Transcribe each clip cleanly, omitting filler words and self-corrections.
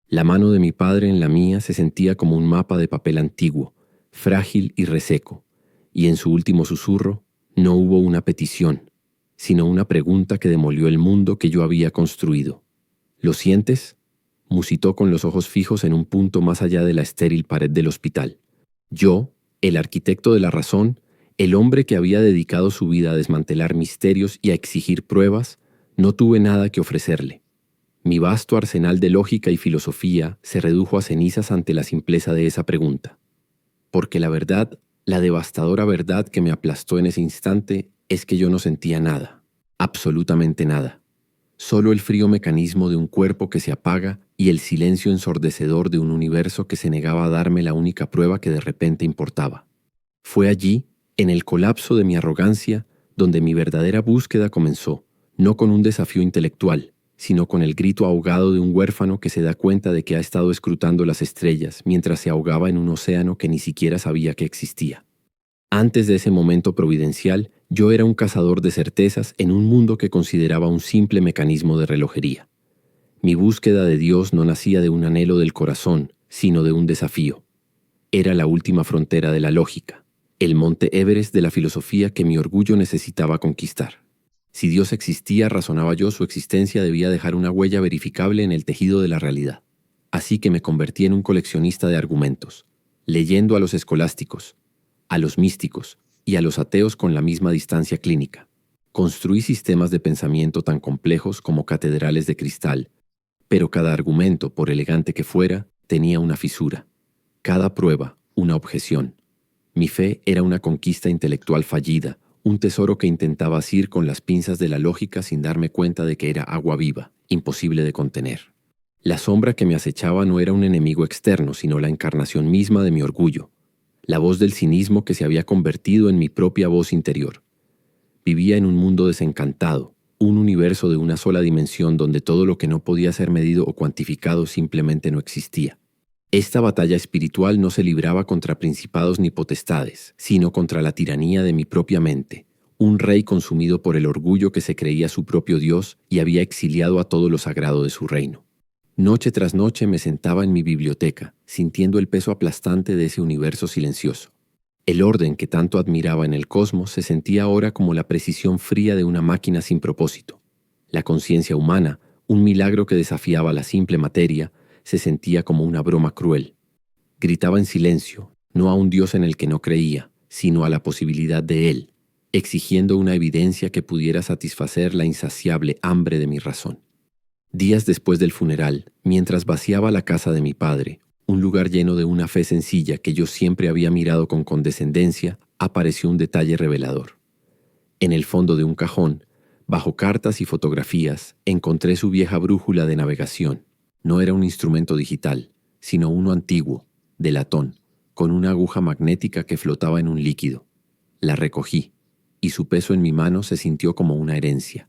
La mano de mi padre en la mía se sentía como un mapa de papel antiguo, frágil y reseco, y en su último susurro no hubo una petición, sino una pregunta que demolió el mundo que yo había construido. ¿Lo sientes?, musitó con los ojos fijos en un punto más allá de la estéril pared del hospital. Yo, el arquitecto de la razón, el hombre que había dedicado su vida a desmantelar misterios y a exigir pruebas, no tuve nada que ofrecerle. Mi vasto arsenal de lógica y filosofía se redujo a cenizas ante la simpleza de esa pregunta. Porque la verdad, la devastadora verdad que me aplastó en ese instante, es que yo no sentía nada, absolutamente nada. Solo el frío mecanismo de un cuerpo que se apaga y el silencio ensordecedor de un universo que se negaba a darme la única prueba que de repente importaba. Fue allí, en el colapso de mi arrogancia, donde mi verdadera búsqueda comenzó, no con un desafío intelectual, sino con el grito ahogado de un huérfano que se da cuenta de que ha estado escrutando las estrellas mientras se ahogaba en un océano que ni siquiera sabía que existía. Antes de ese momento providencial, yo era un cazador de certezas en un mundo que consideraba un simple mecanismo de relojería. Mi búsqueda de Dios no nacía de un anhelo del corazón, sino de un desafío. Era la última frontera de la lógica, el monte Everest de la filosofía que mi orgullo necesitaba conquistar. Si Dios existía, razonaba yo, su existencia debía dejar una huella verificable en el tejido de la realidad. Así que me convertí en un coleccionista de argumentos, leyendo a los escolásticos, a los místicos y a los ateos con la misma distancia clínica. Construí sistemas de pensamiento tan complejos como catedrales de cristal, pero cada argumento, por elegante que fuera, tenía una fisura. Cada prueba, una objeción. Mi fe era una conquista intelectual fallida, un tesoro que intentaba asir con las pinzas de la lógica sin darme cuenta de que era agua viva, imposible de contener. La sombra que me acechaba no era un enemigo externo, sino la encarnación misma de mi orgullo, la voz del cinismo que se había convertido en mi propia voz interior. Vivía en un mundo desencantado, un universo de una sola dimensión donde todo lo que no podía ser medido o cuantificado simplemente no existía. Esta batalla espiritual no se libraba contra principados ni potestades, sino contra la tiranía de mi propia mente, un rey consumido por el orgullo que se creía su propio Dios y había exiliado a todo lo sagrado de su reino. Noche tras noche me sentaba en mi biblioteca, sintiendo el peso aplastante de ese universo silencioso. El orden que tanto admiraba en el cosmos se sentía ahora como la precisión fría de una máquina sin propósito. La conciencia humana, un milagro que desafiaba la simple materia, se sentía como una broma cruel. Gritaba en silencio, no a un Dios en el que no creía, sino a la posibilidad de él, exigiendo una evidencia que pudiera satisfacer la insaciable hambre de mi razón. Días después del funeral, mientras vaciaba la casa de mi padre, un lugar lleno de una fe sencilla que yo siempre había mirado con condescendencia, apareció un detalle revelador. En el fondo de un cajón, bajo cartas y fotografías, encontré su vieja brújula de navegación. No era un instrumento digital, sino uno antiguo, de latón, con una aguja magnética que flotaba en un líquido. La recogí, y su peso en mi mano se sintió como una herencia.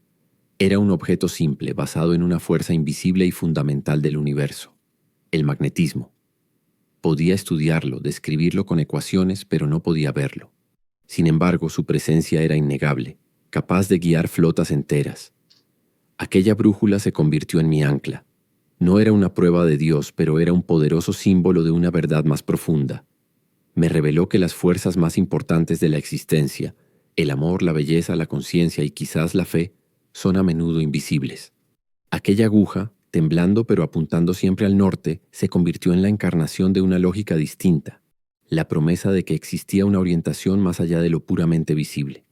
Era un objeto simple, basado en una fuerza invisible y fundamental del universo, el magnetismo. Podía estudiarlo, describirlo con ecuaciones, pero no podía verlo. Sin embargo, su presencia era innegable, capaz de guiar flotas enteras. Aquella brújula se convirtió en mi ancla. No era una prueba de Dios, pero era un poderoso símbolo de una verdad más profunda. Me reveló que las fuerzas más importantes de la existencia, el amor, la belleza, la conciencia y quizás la fe, son a menudo invisibles. Aquella aguja, temblando pero apuntando siempre al norte, se convirtió en la encarnación de una lógica distinta, la promesa de que existía una orientación más allá de lo puramente visible.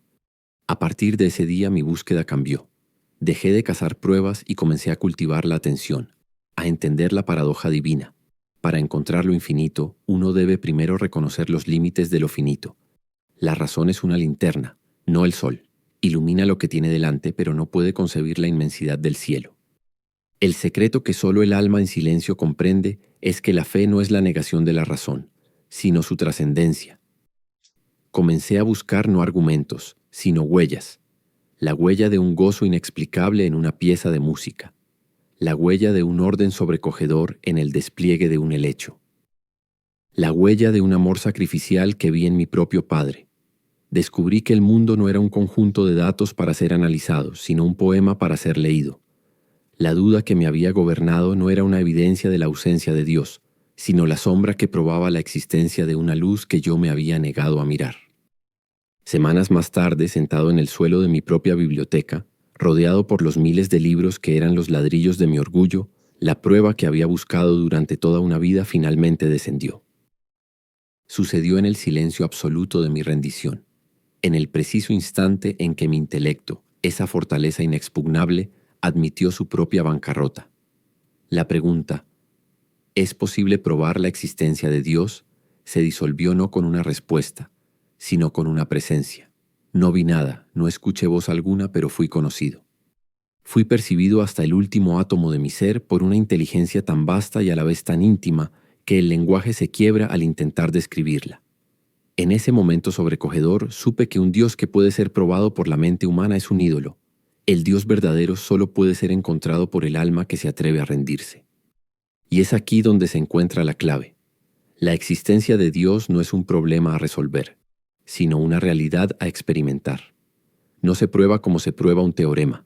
A partir de ese día mi búsqueda cambió. Dejé de cazar pruebas y comencé a cultivar la atención, a entender la paradoja divina. Para encontrar lo infinito, uno debe primero reconocer los límites de lo finito. La razón es una linterna, no el sol. Ilumina lo que tiene delante, pero no puede concebir la inmensidad del cielo. El secreto que solo el alma en silencio comprende es que la fe no es la negación de la razón, sino su trascendencia. Comencé a buscar no argumentos, sino huellas. La huella de un gozo inexplicable en una pieza de música. La huella de un orden sobrecogedor en el despliegue de un helecho. La huella de un amor sacrificial que vi en mi propio padre. Descubrí que el mundo no era un conjunto de datos para ser analizados, sino un poema para ser leído. La duda que me había gobernado no era una evidencia de la ausencia de Dios, sino la sombra que probaba la existencia de una luz que yo me había negado a mirar. Semanas más tarde, sentado en el suelo de mi propia biblioteca, rodeado por los miles de libros que eran los ladrillos de mi orgullo, la prueba que había buscado durante toda una vida finalmente descendió. Sucedió en el silencio absoluto de mi rendición, en el preciso instante en que mi intelecto, esa fortaleza inexpugnable, admitió su propia bancarrota. La pregunta, ¿es posible probar la existencia de Dios?, se disolvió no con una respuesta, sino con una presencia. No vi nada, no escuché voz alguna, pero fui conocido. Fui percibido hasta el último átomo de mi ser por una inteligencia tan vasta y a la vez tan íntima que el lenguaje se quiebra al intentar describirla. En ese momento sobrecogedor supe que un Dios que puede ser probado por la mente humana es un ídolo. El Dios verdadero solo puede ser encontrado por el alma que se atreve a rendirse. Y es aquí donde se encuentra la clave. La existencia de Dios no es un problema a resolver, sino una realidad a experimentar. No se prueba como se prueba un teorema.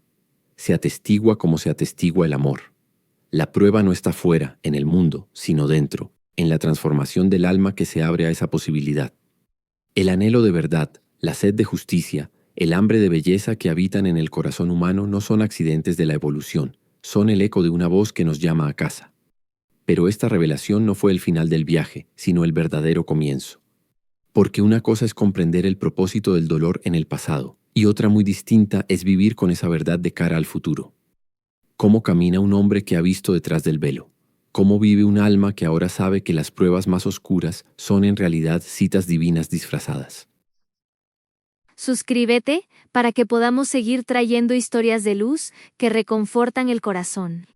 Se atestigua como se atestigua el amor. La prueba no está fuera, en el mundo, sino dentro, en la transformación del alma que se abre a esa posibilidad. El anhelo de verdad, la sed de justicia, el hambre de belleza que habitan en el corazón humano no son accidentes de la evolución, son el eco de una voz que nos llama a casa. Pero esta revelación no fue el final del viaje, sino el verdadero comienzo. Porque una cosa es comprender el propósito del dolor en el pasado, y otra muy distinta es vivir con esa verdad de cara al futuro. ¿Cómo camina un hombre que ha visto detrás del velo? ¿Cómo vive un alma que ahora sabe que las pruebas más oscuras son en realidad citas divinas disfrazadas? Suscríbete para que podamos seguir trayendo historias de luz que reconfortan el corazón.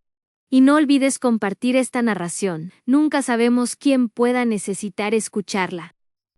Y no olvides compartir esta narración, nunca sabemos quién pueda necesitar escucharla.